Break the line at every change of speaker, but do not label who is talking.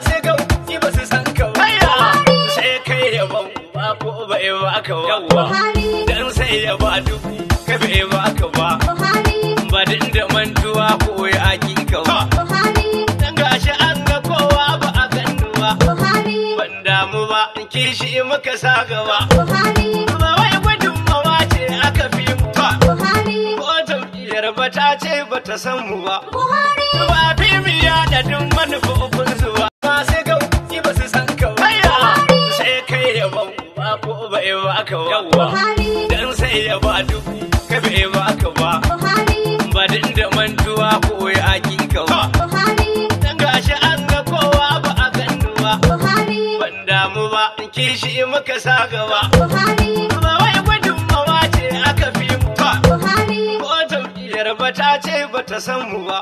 sai ga ki ba su san ka ba sai kai yaban ba ko ba ba ka ba dan sai ya ba duk ka ba ka ba ba din da mantuwa ko ya hakika ba dan gashi an ga kowa ba a ganduwa ban damu ba kishi muka sa gaba ba wai gudun mawa ce aka fi mu ba ko jam'iyyar ba ta ce ba ta san mu ba ba fi mu yaɗa duk manufofin su ba sai ga ki ba su san ka ba sai kai yaban ba ko ba ka ba dan sai ya ba duk ka ba ka ba ba din da mantuwa ko ya hakika ba dan gashi an ga kowa ba a ganduwa ban damu ba kishi muka sa gaba ba wai gudun mawa ce aka fi mu ba ko jam'iyyar ba ta ce ba ta san mu ba